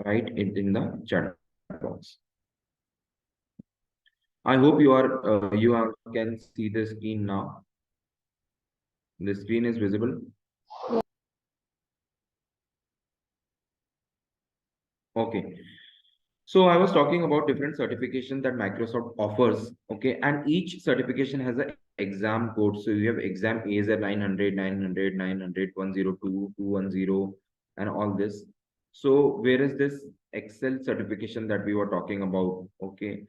write it in the chat box. I hope can see the screen now. The screen is visible. Okay. So I was talking about different certifications that Microsoft offers. Okay, and each certification has an exam code. So you have exam A is at 900, 900, 900, 102, 210, and all this. So where is this Excel certification that we were talking about? Okay.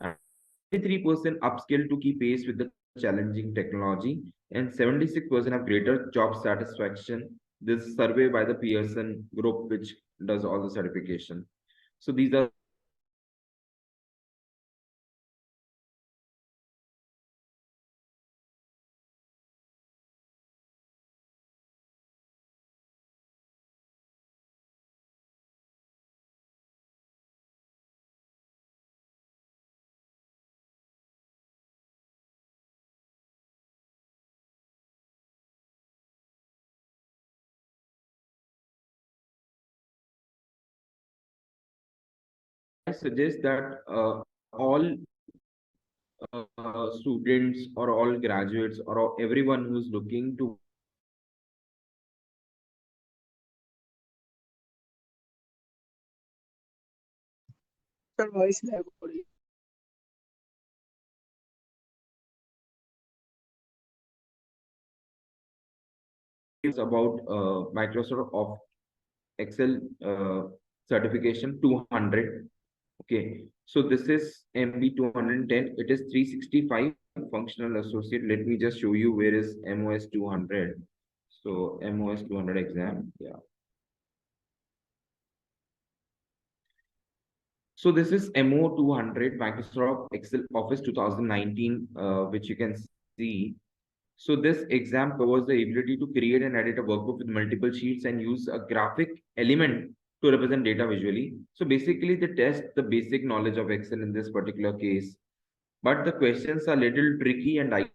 And 83% upskill to keep pace with the challenging technology, and 76% have greater job satisfaction. This survey by the Pearson group, which does all the certification. So these are I suggest that all students or all graduates or everyone who's looking to Sir, voice lag हो रही है. about Microsoft of Excel certification 200. Okay, so this is MB 210. It is 365 functional associate. Let me just show you where is MOS 200. So MOS 200 exam. Yeah. So this is MO 200 Microsoft Excel Office 2019, which you can see. So this exam covers the ability to create and edit a workbook with multiple sheets and use a graphic element to represent data visually. So basically they test the basic knowledge of Excel in this particular case. But the questions are little tricky and I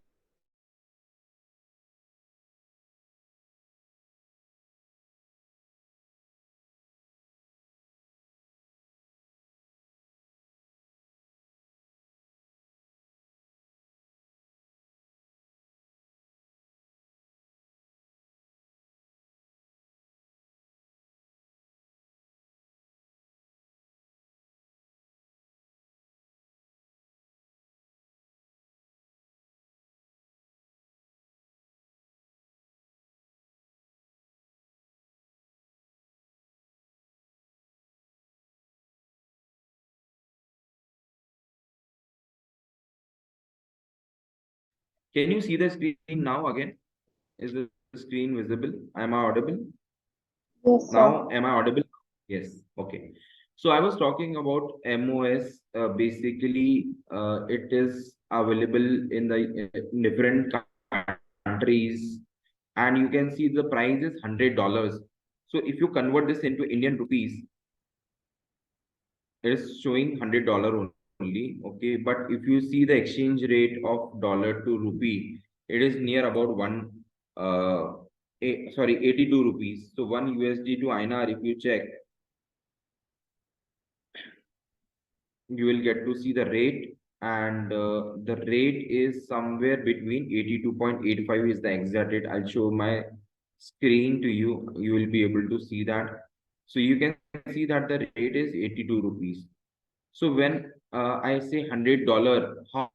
can you see the screen now again? Is the screen visible? Am I audible? Yes, sir. Now, am I audible? Yes. Okay. So I was talking about MOS. Basically, it is available in the different countries, and you can see the price is $100. So if you convert this into Indian rupees, it is showing $100 only. Okay, but if you see the exchange rate of dollar to rupee, it is near about sorry, 82 rupees. So one USD to INR, if you check, you will get to see the rate, and the rate is somewhere between 82.85 is the exact rate. I'll show my screen to you. You will be able to see that. So you can see that the rate is 82 rupees. So when I say $100, how